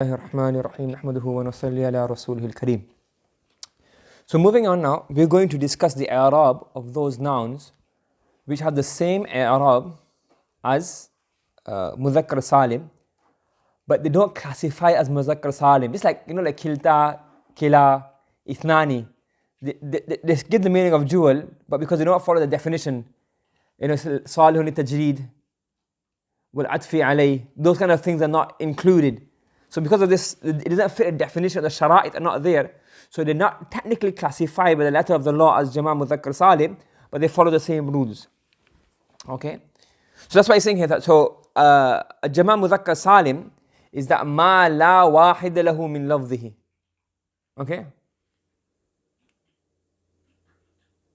الرحمن الرحيم نحمده ونصلي على رسوله الكريم. So moving on now, we're going to discuss the i'rab of those nouns which have the same i'rab as مذكر salim, but they don't classify as مذكر salim. Just like, like kilta, kila, ithnani. They get the meaning of jewel, but because they don't follow the definition, salihun litajreed, wal atfi alay, those kind of things are not included. So because of this, it doesn't fit a definition, the shara'it are not there. So they're not technically classified by the letter of the law as Jama' Mudhakkar Salim, but they follow the same rules. Okay? So that's why he's saying here that, so Jama' Mudhakkar Salim is that ma la wahid lahu min lafdhihi. Okay?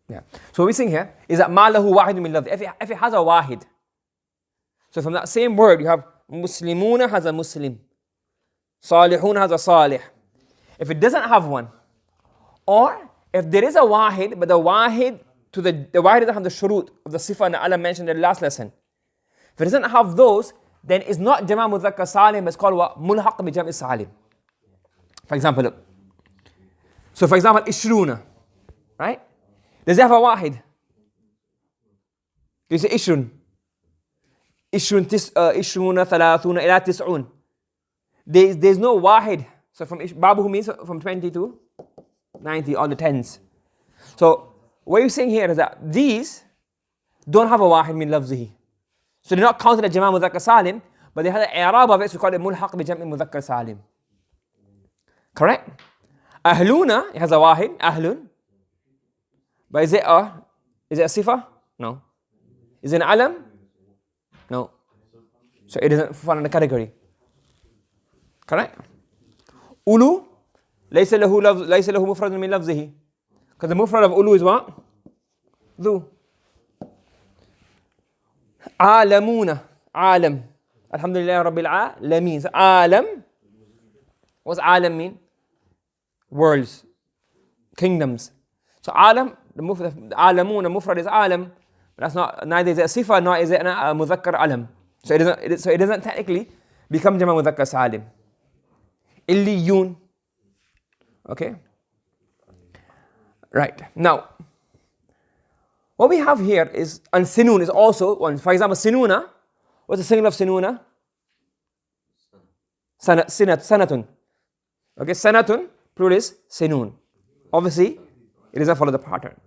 Yeah. So what we're saying here is that ma lahu wahid min lafdhihi. If it has a wahid, so from that same word you have Muslimuna has a Muslim. Salihun has a salih. If it doesn't have one, or if there is a wahid, but the wahid doesn't have the shurut of the sifa and Allah mentioned in the last lesson. If it doesn't have those, then it's not Jama' Mudhakkar Salim, it's called what? Mulhaq bi Jam'i Salim. For example, look. So for example, Ishruna, right? Does it have a wahid? You say Ishrun. Ishruna, thalathuna, ila tis'un. There's no wahid. So from Babuhu means from 20 to 90, all the tens. So what you're saying here is that these don't have a wahid min lafzihi. So they're not counted as Jama' Mudhakkar Salim, but they have the i'rab of it, so we call it mulhaq bi Jam'i Mudhakkar Salim. Correct? Ahluna, it has a wahid, ahlun. But is it a sifa? No. Is it an alam? No. So it doesn't fall in the category. Correct? Ulu, ليس له مفرد من لفظه. Because the mufrad of ulu is what? Dhu. Alamuna, alam. Alhamdulillah Rabbil Alameen. So alam, what's alam mean? Worlds, kingdoms. So alam, alamuna, mufrad is alam. But that's not, neither is it a sifa, nor is it a mudhakkar alam. So it doesn't technically become Jama' Mudhakkar Salim. Illiyun. Okay? Right. Now, what we have here is, and sinun is also one. For example, sinuna. What's the singular of sinuna? Sanatun. Okay, sanatun, plural is sinun. Obviously, it doesn't follow the pattern.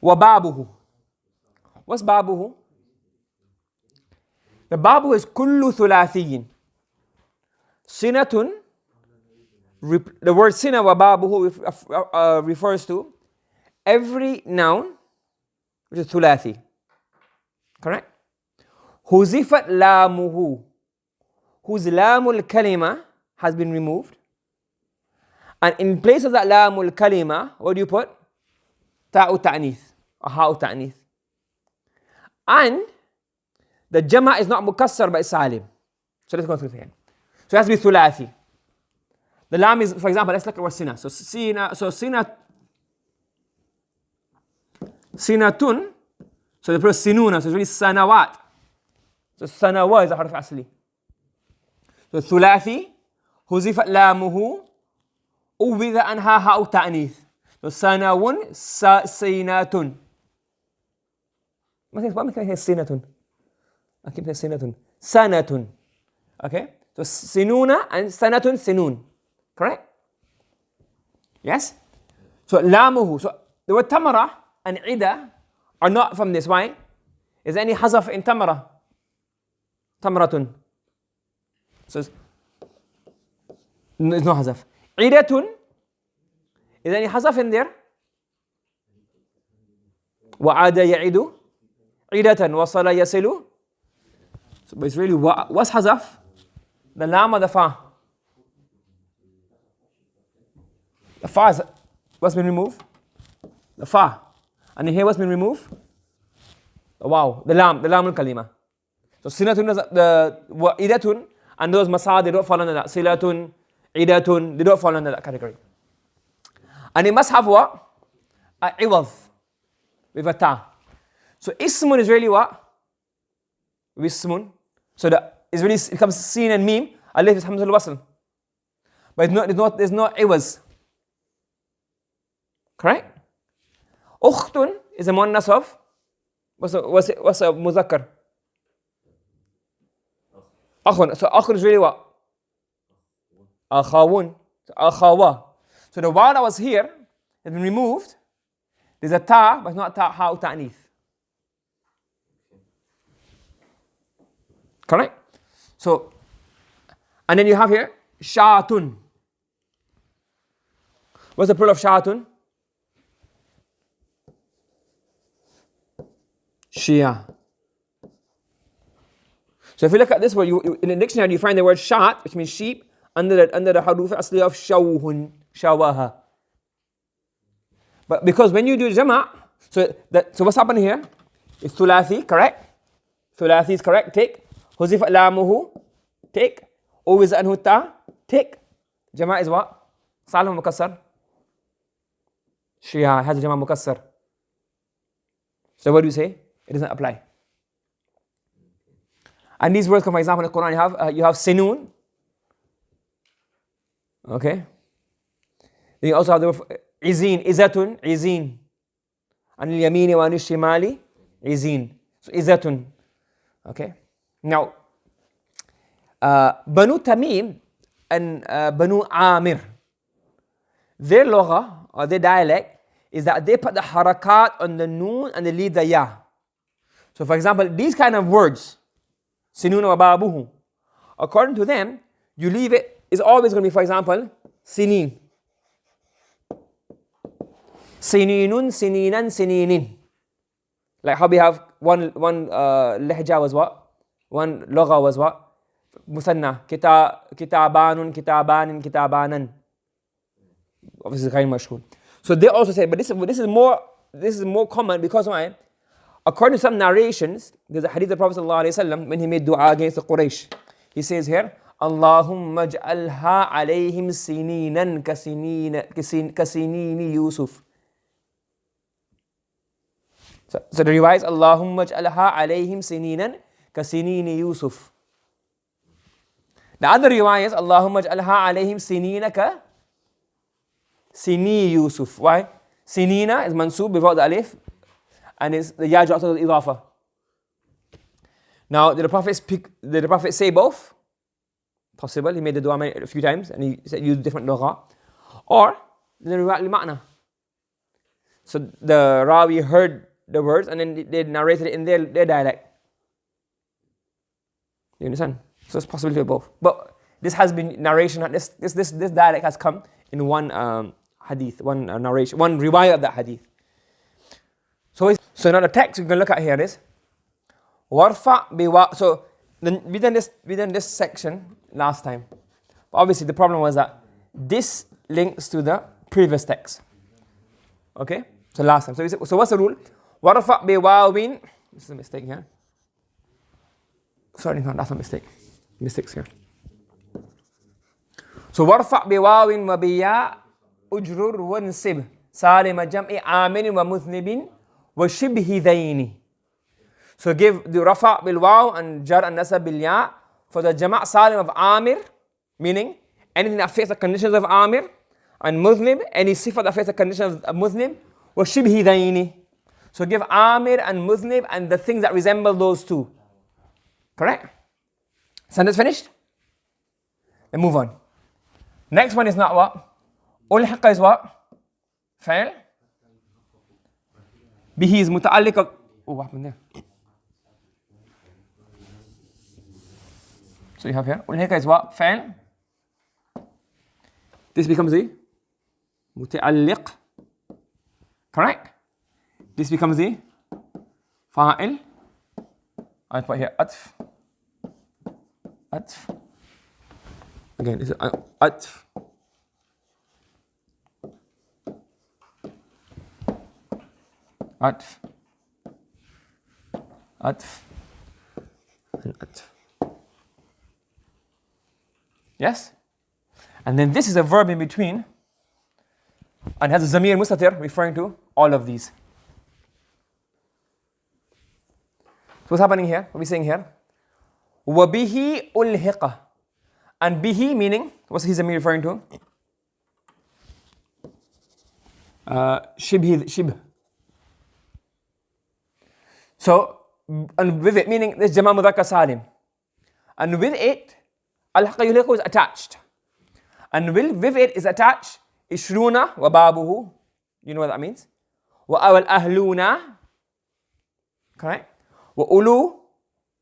Wa babuhu. What's babuhu? The babu is kullu thulathiyin. Sinatun. The word sina wa babuhu refers to every noun which is thulathi. Correct? Huzifat lamuhu, whose lamul kalima has been removed. And in place of that lamul kalima, what do you put? Ta'u ta'nith, or ha'u ta'nith. And the jama' is not mukassar but salim. So let's go through it again. So it has to be thulathi. The lam is, for example, let's look at what sina. So sinatun. So the plural sinuna, so it's really sanawat. So sanawa is a harf asli. So thulathi, huzifat lamuhu, uwidha anha ha'u ta'nith. So sanawun, sinatun. What makes I say sinatun? I keep saying sinatun. Sanatun. Okay? So sinuna and sanatun, sinun. Correct? Yes? So lamuhu. So the word tamara and ida are not from this. Why? Is there any hazaf in tamara? Tamratun. So there's no hazaf. Idatun. Is there any hazaf in there? Wa'ada ya'idu. Idatan wasala yasilu. So but it's really what's hazaf? The lam or the fa? The fa is what's been removed? The fa. And in here what's been removed? The wow. The lam al kalima. So sinatun, the idatun, and those masad, they don't fall under that. Silatun, idatun, they don't fall under that category. And it must have what? A iwadh, with a ta. So ismun is really what? Wismun. So the is really, it comes sin and meme. Alif is hamzul wasl. but there's no iwas. Correct? Ukhtun is a muannas of, what's a muzakkar? Akhun. So akhun is really what? Akhawun. So akhawa. So the waw that was here has been removed. There's a ta, but it's not ta, ha, ta'nith. Correct? So, and then you have here, shatun. What's the plural of shatun? Shia. So if you look at this word, in the dictionary you find the word shat, which means sheep, under the haruf asli of shawhun, shawaha. But because when you do jama', so what's happening here? It's thulathi, correct? Thulathi is correct, take. Huzif alamuhu, take. Uwiz anhu ta, take. Jama' is what? Salim mukassar. Shia has a jama' mukassar. So what do you say? It doesn't apply. And these words come, for example, in the Quran, you have sinun. Okay. Then you also have the word izin, izatun, izin. An al-yamini wa an al-shimali, izin. So izatun. Okay. Now, Banu Tamim and Banu Amir, their lugha or their dialect is that they put the harakat on the noon and they leave the ya. So for example, these kind of words, sinun wa babuhu, according to them, you leave it, it's always going to be, for example, sinin. Sininun, sininan, sininin. Like how we have one lehja was what? One lugha was what? Musanna. Kitabanun, kitabanin, kitabanan. Obviously, kind of mashhur. So they also say, but this is more common because why? According to some narrations, there's a hadith of the Prophet ﷺ when he made dua against the Quraysh. He says here, Allahumma ja'alha alayhim sininan kasinini Yusuf. So the revise, Allahumma ja'alha alayhim sininan kasinini Yusuf. The other riwayah is, Allahumma ja'alha alayhim sinina ka sini Yusuf. Why? Sinina is mansub before the alif, and it's the ya ja'at al-idafa. Now, did the Prophet say both? Possible. He made the dua a few times, and he said use different lugha. Or the riwayat al-ma'na. So the Rawi heard the words and then they narrated it in their dialect. You understand? So it's possibility of both. But this has been narration. This dialect has come in one hadith, one narration, one riwayah of that hadith. So now the text we're going to look at here is warfa biwa. So we done this section last time. But obviously the problem was that this links to the previous text. Okay? So last time. So what's the rule? Warfa biwawin. This is a mistake here. Sorry, no, that's a mistake. Mistakes here. So warfa biwawin wa biya ujrur wansib salim jam'i amin wa muthnibin wa shibhi daini. So give the rafa bil waw and jar and nasab bil ya for the jama' salim of amir, meaning anything that fits the conditions of amir, and muthnib, any sifa that fits the conditions of muthnib, wa shibhi daini. So give amir and muthnib and the things that resemble those two. Correct? Sentence finished? Then move on. Next one is not what? ألحق is what? فعل. به is متعلق. Oh, what happened there? So you have here, ألحق is what? فعل. This becomes the متعلق. Correct? This becomes the فاعل. I put here أطف. أطف. Again, this is أطف. أطف. أطف. And أطف. Yes? And then this is a verb in between and has a zamir mustatir referring to all of these. So what's happening here? What are we saying here? وَبِهِ أُلْحِقَ. And bihi meaning, What's his zamir referring to? Shibh. So, and with it, meaning this Jama Mudhakkar Salim. And with it, Alhaq Yulhiqu is attached. And with it is attached Ishruna wa babuhu. You know what that means? Wa awal ahluna. Correct? Wa ulu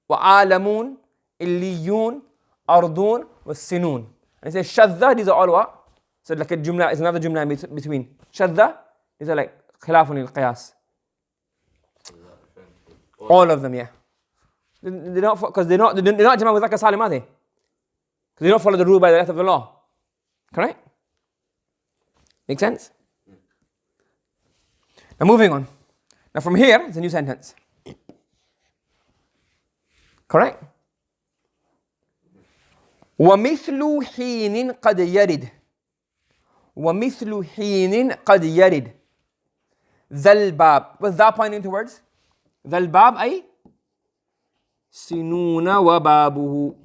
wa alamun illiyun ardun wa sinun. And it says shadda, these are all what? So like a jumla is another jumla in between. Shadda, these are like khilafun al-qiyas. All of them, yeah. They don't, because they're not Jama' Mudhakkar Salim, are they? Because they don't follow the rule by the letter of the law. Correct? Make sense? Now moving on. Now from here, it's a new sentence. Correct? وَمِثْلُ حِينٍ قَدْ يَرِدْ وَمِثْلُ حِينٍ قَدْ يَرِدْ ذَا الْبَابِ. What's that pointing towards? ذا الباب أي سنون وبابه.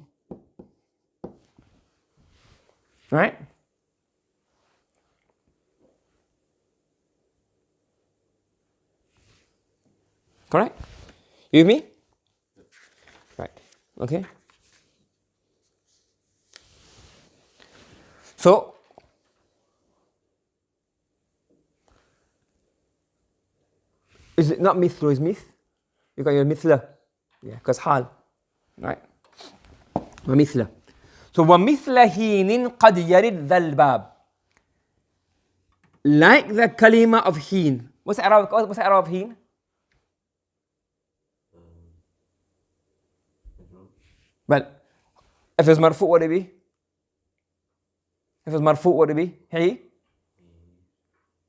Right? Correct? You with me? Right. Okay. So, is it not mithlu, is mith? You got your mithla. Yeah, because hal. Right? ومثله. So, وَمِثْلَ هِينٍ قَدْ يَرِدْ ذَا الْبَابِ. Like the kalima of heen. What's the Arab of heen? Well, if it's marfu, what would it be? If it's marfu, what would it be? He?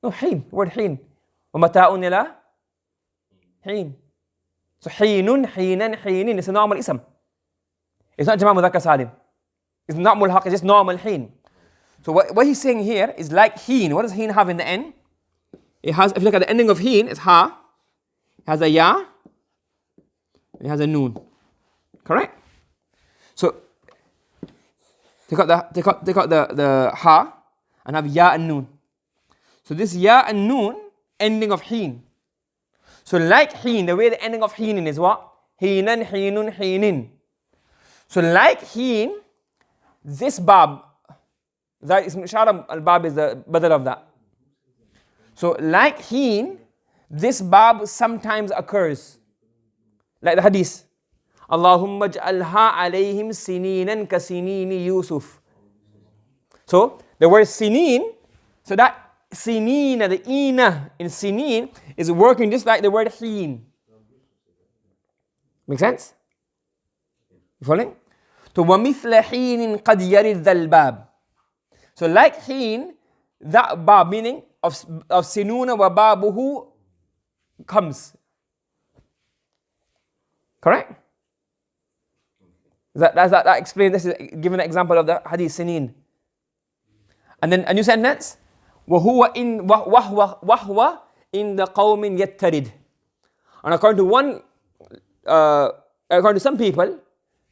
No, heen. Word heen. وَمَتَاءٌ إِلَى heen. So, heenun, heenan, heenin. It's a normal ism. It's not Jama' Mudhakkar Salim. It's not mulhaq, it's just normal heen. So what he's saying here is like heen. What does heen have in the end? It has, if you look at the ending of heen, it's ha. It has a ya. It has a noon. Correct? So take out the ha and have ya and noon. So this ya and noon, ending of heen. So like heen, the way the ending of heenin is what? Heenan, heenun, heenin. So like heen, this bab, that is ishara al-bab is the badal of that. So like heen, this bab sometimes occurs. Like the hadith. Allahumma ja'alha alayhim sininan ka sinini Yusuf. So the word sinin, so that sinina, the ina in sinin is working just like the word heen. Make sense? You following? So وَمِثْلَ حِينٍ قَدْ يَرِدْ ذَا الْبَابِ. So like heen, that bab meaning of sinuna wa babuhu comes. Correct? That explains, this is given an example of the hadith sinin. And then a new sentence. وَهُوَ إِن قَوْمٍ يَتَّرِدْ. And according to some people,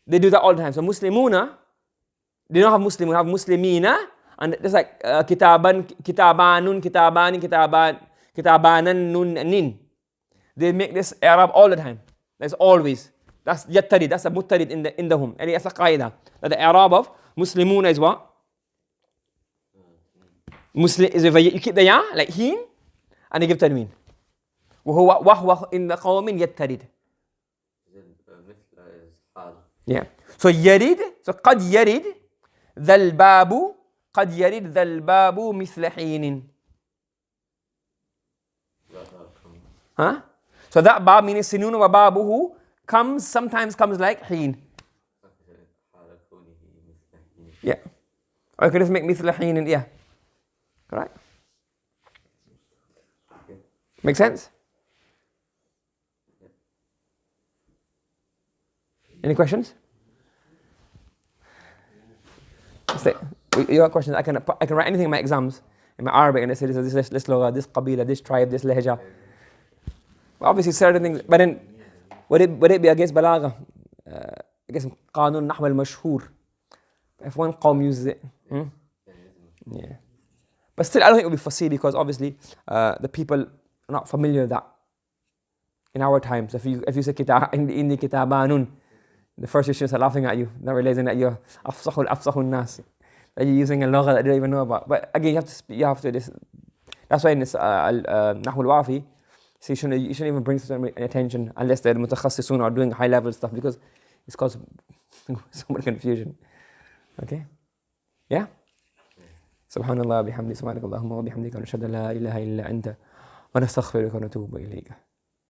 they do that all the time. So Muslimuna, they don't have Muslim, they have Muslimina, and it's like kitaban, kitabanun, kitabani, kitabanan, nun, nin. They make this Arab all the time. That's always. That's yattarid, that's a muttarid in the hum. And that's a qaida. That the Arab of Muslimuna is what? Muslim is if you keep the ya, like heen, and you give tanween. وَهُوَ إِنَّ قَوْمٍ يَتَّرِدْ. Yeah. So yarid, so قد يرد ذا الباب قد يرد ذا الباب مثل حين. Huh? So that bab meaning sinun wa babuhu sometimes comes like heen. Yeah. Or you could just make مثل حين, yeah. Correct? Make sense? Any questions? You have questions? I can write anything in my exams, in my Arabic, and they say this lugha, this qabila, this tribe, this lehja. Well, obviously certain things, but then would it be against balagha? Against qanun nahw al-mashhur? If one qawm uses it, yeah. But still, I don't think it will be fasih because obviously the people are not familiar with that. In our times, if you say inni kitabanun, the first students are laughing at you, not realizing that you're afsahul nas, that you're using a lugha that they don't even know about. But again, you have to this. That's why in this Nahwu al-Wafi, so you shouldn't even bring some attention unless they're mutakhassisun or doing high level stuff because it's caused so much confusion. Okay? Yeah? Subhanallah bihamdi subhanakallahumma wa bihamdika wa nashhadu an la ilaha illa anta wa nastaghfiruka wa natubu ilayka.